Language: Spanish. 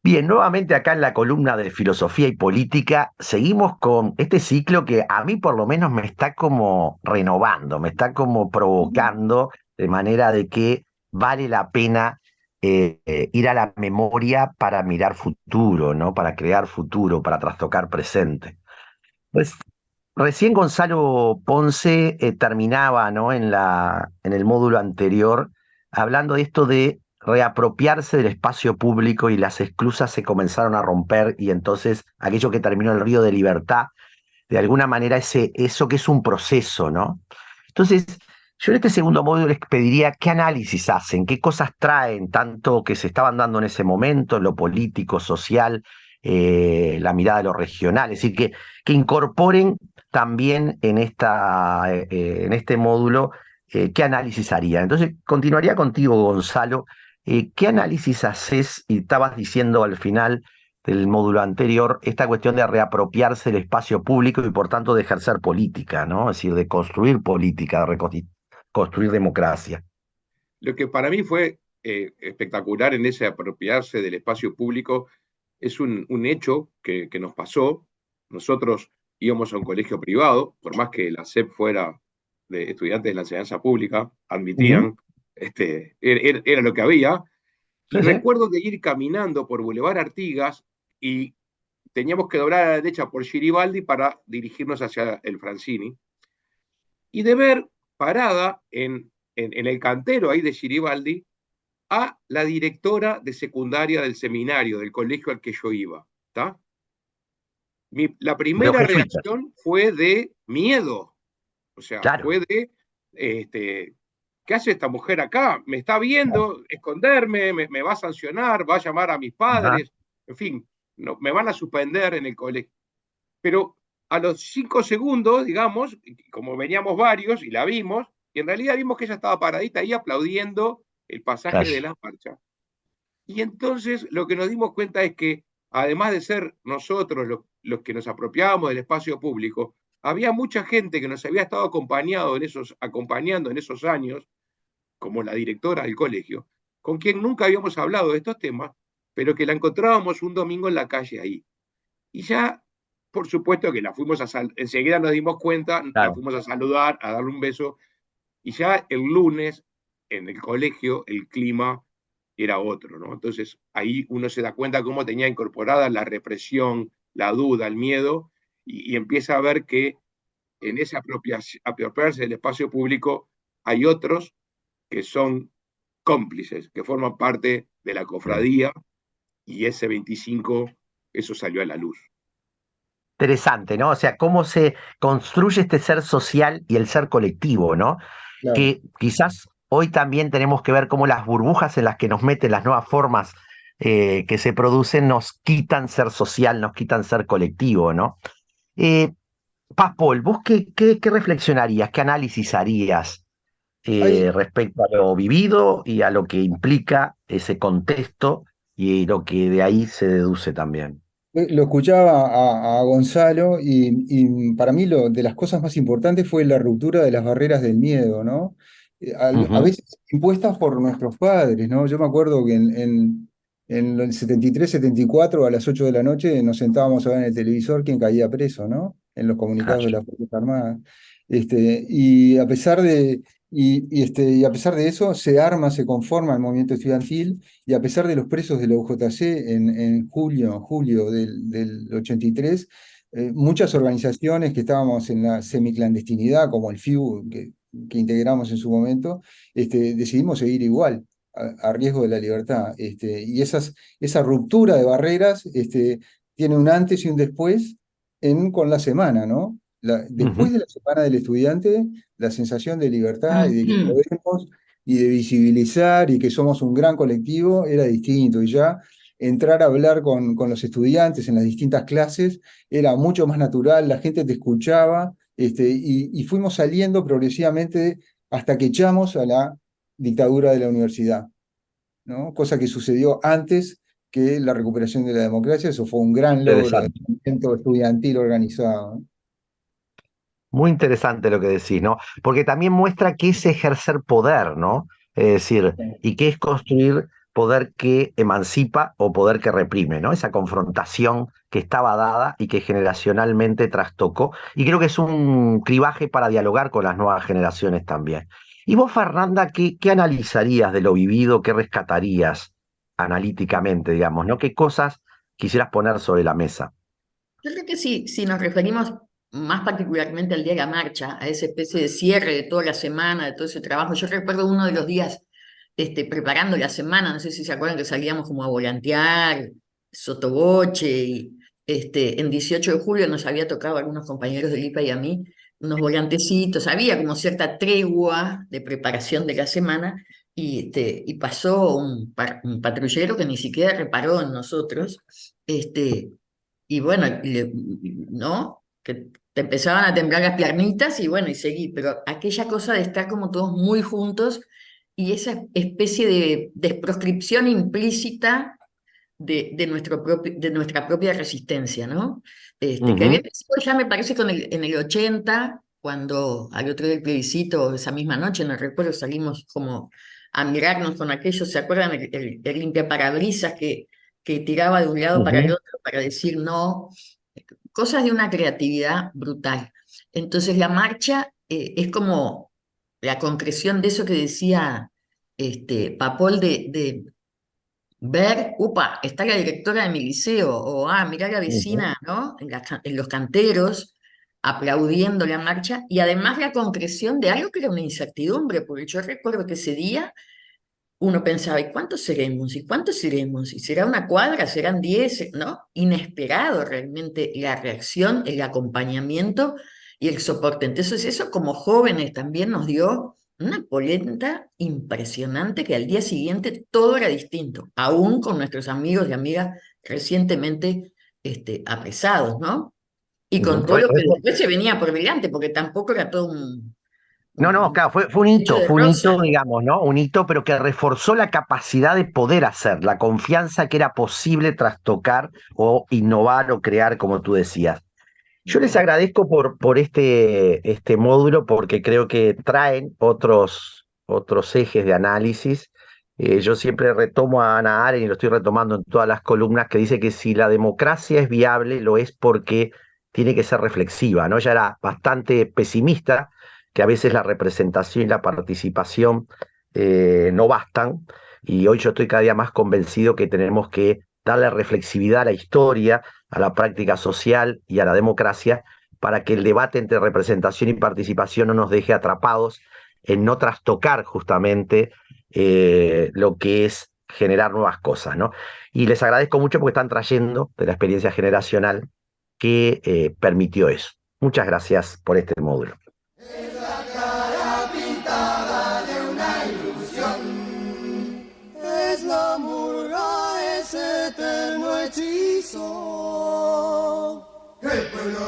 Bien, nuevamente acá en la columna de filosofía y política, seguimos con este ciclo que a mí por lo menos me está como renovando, me está como provocando de manera de que vale la pena ir a la memoria para mirar futuro, ¿no? Para crear futuro, para trastocar presente. Pues recién Gonzalo Ponce terminaba, ¿no? En el módulo anterior, hablando de esto de reapropiarse del espacio público y las esclusas se comenzaron a romper y entonces aquello que terminó el Río de Libertad, de alguna manera eso que es un proceso, ¿no? Entonces, yo en este segundo módulo les pediría qué análisis hacen, qué cosas traen, tanto que se estaban dando en ese momento, en lo político, social, la mirada de lo regional, es decir, que incorporen también en este módulo qué análisis harían. Entonces, continuaría contigo, Gonzalo. ¿Qué análisis haces? Y estabas diciendo al final del módulo anterior, esta cuestión de reapropiarse del espacio público y por tanto de ejercer política, ¿no? Es decir, de construir política, de construir democracia. Lo que para mí fue espectacular en ese apropiarse del espacio público es un hecho que nos pasó. Nosotros íbamos a un colegio privado, por más que la SEP fuera de estudiantes de la enseñanza pública, Ujú. admitían, era lo que había. Y Sí, sí. recuerdo de ir caminando por Boulevard Artigas y teníamos que doblar a la derecha por Giribaldi para dirigirnos hacia el Francini y de ver parada en el cantero ahí de Giribaldi a la directora de secundaria del seminario, del colegio al que yo iba. ¿Tá? La De primera jesuitas, reacción fue de miedo, o sea, claro. fue de, este, ¿qué hace esta mujer acá? ¿Me está Claro. viendo esconderme? ¿Me va a sancionar? ¿Va a llamar a mis Ajá. padres? En fin, no, me van a suspender en el colegio. Pero a los 5 segundos, digamos, como veníamos varios y la vimos, y en realidad vimos que ella estaba paradita ahí aplaudiendo el pasaje Claro. de la marcha. Y entonces lo que nos dimos cuenta es que, además de ser nosotros los que nos apropiábamos del espacio público, había mucha gente que nos había estado acompañando en esos años, como la directora del colegio, con quien nunca habíamos hablado de estos temas, pero que la encontrábamos un domingo en la calle ahí. Y ya, por supuesto que enseguida nos dimos cuenta, la Claro. fuimos a saludar, a darle un beso, y ya el lunes en el colegio el clima era otro, ¿no? Entonces ahí uno se da cuenta cómo tenía incorporada la represión, la duda, el miedo, y empieza a ver que en ese apropiarse del espacio público hay otros que son cómplices, que forman parte de la Bien. cofradía, y ese 25, eso salió a la luz. Interesante, ¿no? O sea, cómo se construye este ser social y el ser colectivo, ¿no? Claro. Que quizás hoy también tenemos que ver cómo las burbujas en las que nos meten las nuevas formas que se producen nos quitan ser social, nos quitan ser colectivo, ¿no? Eh, Paz Paul, ¿vos qué reflexionarías, qué análisis harías Hay, respecto a lo vivido y a lo que implica ese contexto y lo que de ahí se deduce también? lo escuchaba a Gonzalo y para mí de las cosas más importantes fue la ruptura de las barreras del miedo, ¿no? A Ujú. veces impuestas por nuestros padres, ¿no? Yo me acuerdo que en el 73, 74 a las 8 de la noche nos sentábamos a ver en el televisor quién caía preso, ¿no? En los comunicados Claro. de las Fuerzas Armadas. Y a pesar y a pesar de eso, se arma, se conforma el movimiento estudiantil y a pesar de los presos de la UJC en julio del 83, muchas organizaciones que estábamos en la semiclandestinidad, como el FIU, que integramos en su momento, decidimos seguir igual, a riesgo de la libertad. Esa ruptura de barreras tiene un antes y un después con la semana, ¿no? Después Ujú. de la semana del estudiante, la sensación de libertad y de que podemos y de visibilizar y que somos un gran colectivo era distinto. Y ya entrar a hablar con los estudiantes en las distintas clases era mucho más natural, la gente te escuchaba, y fuimos saliendo progresivamente hasta que echamos a la dictadura de la universidad, ¿no? Cosa que sucedió antes que la recuperación de la democracia. Eso fue un gran logro del Interesante. movimiento estudiantil organizado, ¿no? Muy interesante lo que decís, ¿no? Porque también muestra qué es ejercer poder, ¿no? Es decir, y qué es construir. poder que emancipa o poder que reprime, ¿no? Esa confrontación que estaba dada y que generacionalmente trastocó. Y creo que es un cribaje para dialogar con las nuevas generaciones también. Y vos, Fernanda, ¿qué analizarías de lo vivido? ¿Qué rescatarías analíticamente, digamos, ¿no? ¿Qué cosas quisieras poner sobre la mesa? Yo creo que sí, si nos referimos más particularmente al día de la marcha, a esa especie de cierre de toda la semana, de todo ese trabajo. Yo recuerdo uno de los días preparando la semana, no sé si se acuerdan que salíamos como a volantear, sotoboche, y en 18 de julio nos había tocado a algunos compañeros del IPA y a mí unos volantecitos, había como cierta tregua de preparación de la semana, y pasó un patrullero que ni siquiera reparó en nosotros, y bueno, ¿no? Que te empezaban a temblar las piernitas y bueno, y seguí, pero aquella cosa de estar como todos muy juntos y esa especie de proscripción implícita de nuestra propia resistencia, ¿no? Que había Ujú, empezado ya me parece en el 80, cuando al otro día del plebiscito, esa misma noche, no recuerdo, salimos como a mirarnos con aquellos, ¿se acuerdan? El limpiaparabrisas que tiraba de un lado para el ujú, otro para decir no, cosas de una creatividad brutal. Entonces la marcha es como la concreción de eso que decía Papol de ver, upa, está la directora de mi liceo, o mirá la ujú. vecina, ¿no? En los canteros, aplaudiendo la marcha, y además la concreción de algo que era una incertidumbre, porque yo recuerdo que ese día uno pensaba, ¿y cuántos seremos? ¿Y cuántos seremos? ¿Y será una cuadra? ¿Serán 10? ¿No? Inesperado realmente la reacción, el acompañamiento y el soporte. Entonces eso como jóvenes también nos dio una polenta impresionante que al día siguiente todo era distinto, aún con nuestros amigos y amigas recientemente apresados, ¿no? Y Ujú. con todo lo que después se venía por delante, porque tampoco era todo No, no, un claro, fue hecho de un hito, rosa. digamos, ¿no? Un hito, pero que reforzó la capacidad de poder hacer, la confianza que era posible trastocar o innovar o crear, como tú decías. Yo les agradezco por este módulo porque creo que traen otros ejes de análisis. Yo siempre retomo a Hannah Arendt y lo estoy retomando en todas las columnas que dice que si la democracia es viable, lo es porque tiene que ser reflexiva, ¿no? Ella era bastante pesimista, que a veces la representación y la participación no bastan, y hoy yo estoy cada día más convencido que tenemos que darle reflexividad a la historia, a la práctica social y a la democracia, para que el debate entre representación y participación no nos deje atrapados en no trastocar justamente lo que es generar nuevas cosas, ¿no? Y les agradezco mucho porque están trayendo de la experiencia generacional que permitió eso. Muchas gracias por este módulo. Es la cara pintada de una ilusión, es la murga, ese eterno hechizo. El pueblo